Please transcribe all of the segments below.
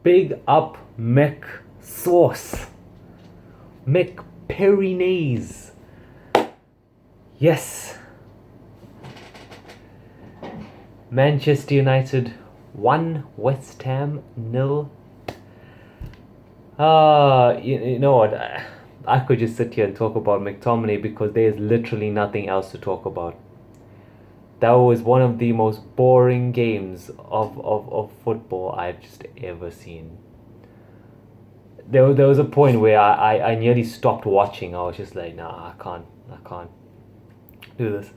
Big up Mc Sauce. McPerinays. Yes. Manchester United 1, West Ham 0. You know what? I could just sit here and talk about McTominay because there's literally nothing else to talk about. That was one of the most boring games of football I've just ever seen. There was a point where I nearly stopped watching. I was just like, nah, I can't do this.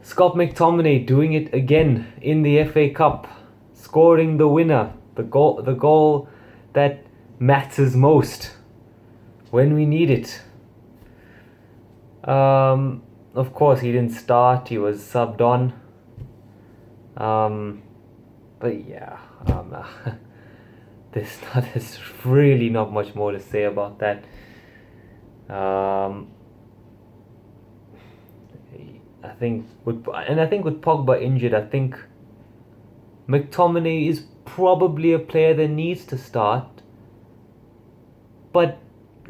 Scott McTominay doing it again in the FA Cup, scoring the winner, the goal that matters most when we need it. Of course, he didn't start. He was subbed on. But yeah, there's really not much more to say about that. I think with Pogba injured, I think McTominay is probably a player that needs to start, but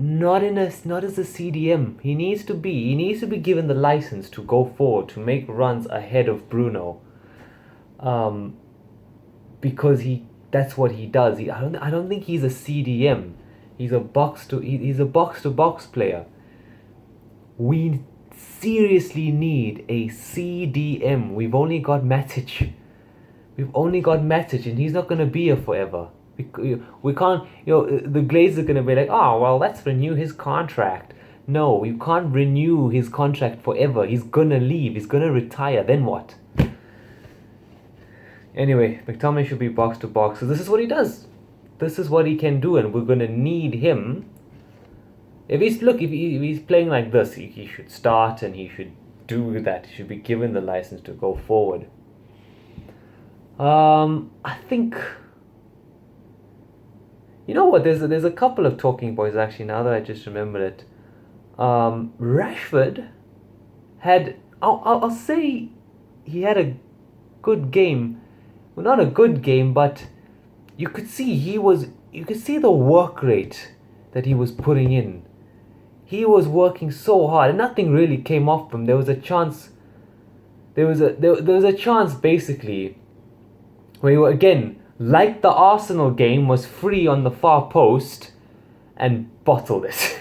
not as a CDM. He needs to be given the license to go forward, to make runs ahead of Bruno. Because that's what he does. I don't think he's a CDM. He's a box to box player. We seriously need a CDM. We've only got Matic, and he's not gonna be here forever. We can't. The Glazers are gonna be like, oh well, let's renew his contract. No, we can't renew his contract forever. He's gonna leave. He's gonna retire. Then what? Anyway, McTominay should be box to box. So this is what he does. This is what he can do, and we're gonna need him. If he's playing like this, he should start and he should do that. He should be given the license to go forward. I think. You know what? There's a couple of talking points actually. Now that I just remembered it, Rashford had. I'll say he had a good game. Well, not a good game, but you could see You could see the work rate that he was putting in. He was working so hard, and nothing really came off him. There was a chance. There was a chance basically where he, again, like the Arsenal game, was free on the far post and bottled it.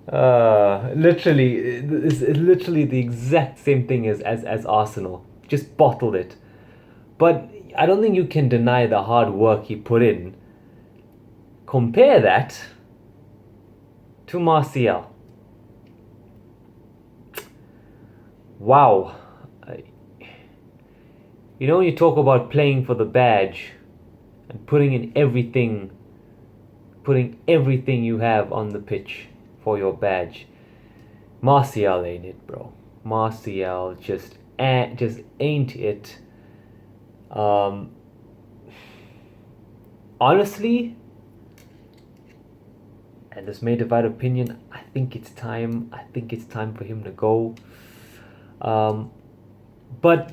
Literally, it's literally the exact same thing as Arsenal. Just bottled it. But I don't think you can deny the hard work he put in. Compare that to Martial. Wow. You know, when you talk about playing for the badge and putting everything you have on the pitch for your badge, Martial ain't it, bro. Martial just ain't it. Honestly, and this may divide opinion, I think it's time for him to go. But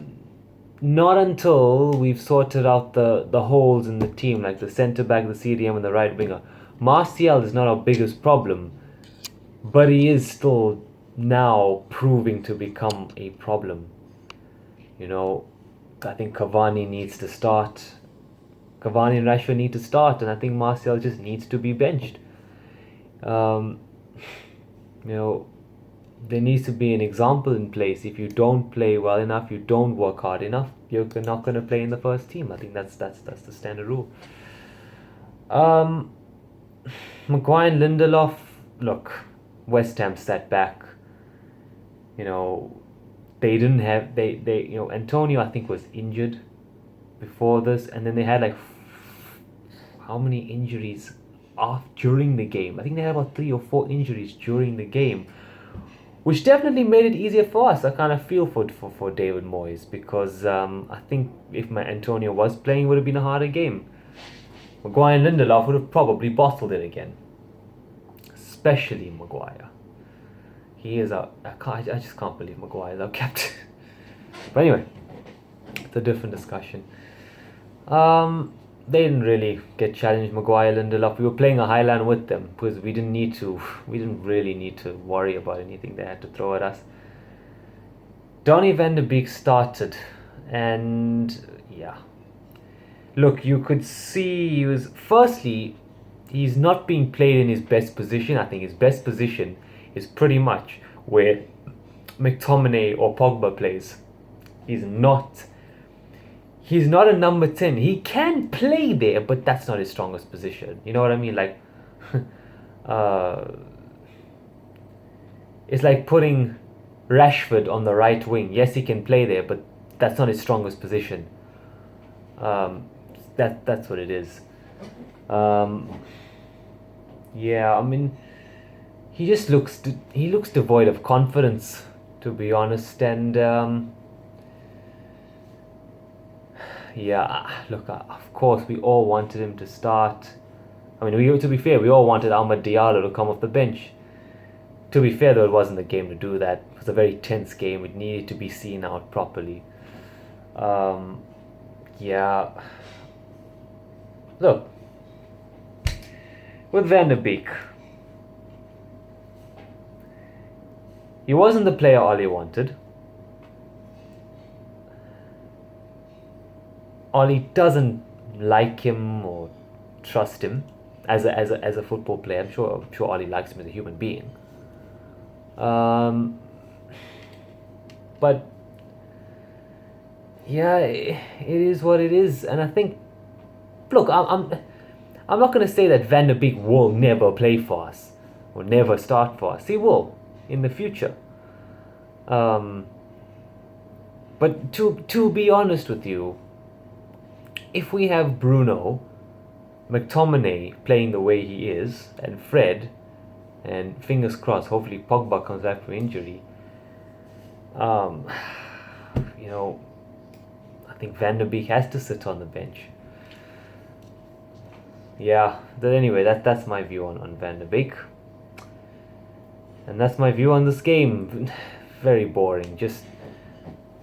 not until we've sorted out the holes in the team, like the centre back, the CDM, and the right winger. Martial is not our biggest problem, but he is still now proving to become a problem. You know, I think Cavani needs to start. Cavani and Rashford need to start, and I think Martial just needs to be benched. You know, there needs to be an example in place. If you don't play well enough, you don't work hard enough, you're not going to play in the first team. I think that's the standard rule. Maguire and Lindelof, look, West Ham sat back. You know, they didn't have Antonio, I think, was injured before this, and then they had like how many injuries during the game? I think they had about 3 or 4 injuries during the game, which definitely made it easier for us. I kind of feel for David Moyes, because I think if Antonio was playing, it would have been a harder game. Maguire and Lindelof would have probably bottled it again, especially Maguire. He is I just can't believe Maguire is our captain. But anyway, it's a different discussion. they didn't really get challenged. Maguire, Lindelof. We were playing a high line with them because we didn't need to. We didn't really need to worry about anything they had to throw at us. Donny van de Beek started, and yeah. Look, you could see he was. Firstly, he's not being played in his best position. I think his best position is pretty much where McTominay or Pogba plays. He's not a number 10. He can play there, but that's not his strongest position. You know what I mean? Like, it's like putting Rashford on the right wing. Yes, he can play there, but that's not his strongest position. That's what it is. Yeah, I mean, he just looks devoid of confidence, to be honest, and yeah, look, of course we all wanted him to start. I mean, to be fair, we all wanted Ahmad Diallo to come off the bench. To be fair, though, it wasn't the game to do that. It was a very tense game. It needed to be seen out properly. Yeah. Look, with Van de Beek, he wasn't the player Ollie wanted. Ollie doesn't like him or trust him as a football player. I'm sure Ollie likes him as a human being. But yeah, it is what it is, and I think, look, I'm not going to say that Van de Beek will never play for us or never start for us. He will in the future. But to be honest with you, if we have Bruno, McTominay playing the way he is, and Fred, and fingers crossed, hopefully Pogba comes back from injury, you know, I think Van de Beek has to sit on the bench. Yeah, but anyway, that's my view on Van de Beek. And that's my view on this game. Very boring. Just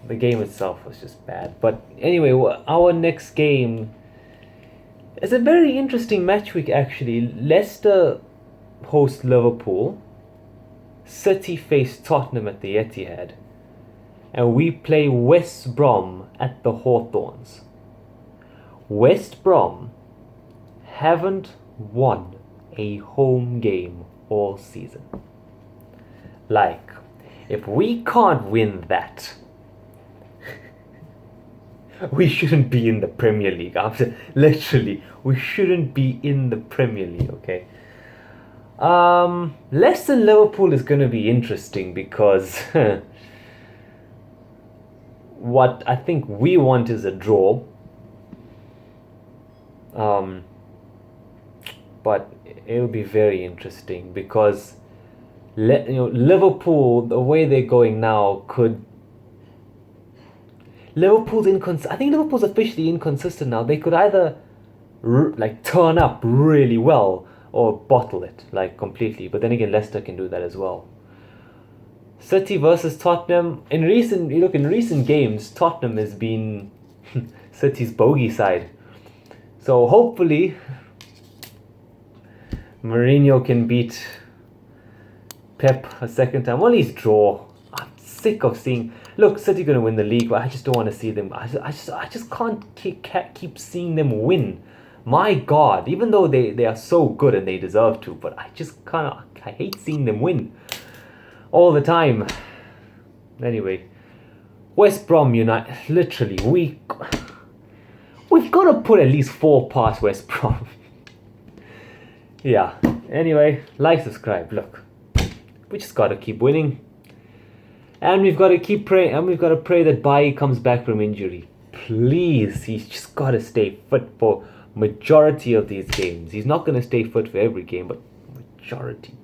the game itself was just bad. But anyway, our next game is a very interesting match week actually. Leicester host Liverpool. City face Tottenham at the Etihad. And we play West Brom at the Hawthorns. West Brom haven't won a home game all season. Like, if we can't win that, we shouldn't be in the Premier League. Literally, we shouldn't be in the Premier League, okay? Leicester Liverpool is going to be interesting because what I think we want is a draw. But it'll be very interesting because Liverpool, the way they're going now, could. I think Liverpool's officially inconsistent now. They could either turn up really well or bottle it completely. But then again, Leicester can do that as well. City versus Tottenham. In recent games, Tottenham has been City's bogey side. So hopefully, Mourinho can beat Pep a second time. Well, at least draw. I'm sick of seeing. Look, City going to win the league, but I just don't want to see them. I just can't keep seeing them win. My God, even though they are so good and they deserve to, but I hate seeing them win all the time. Anyway, West Brom United. Literally, we've got to put at least 4 past West Brom. Yeah. Anyway, subscribe. Look, we just got to keep winning. And we've got to keep praying, and we've got to pray that Bailly comes back from injury. Please, he's just got to stay fit for majority of these games. He's not going to stay fit for every game, but majority.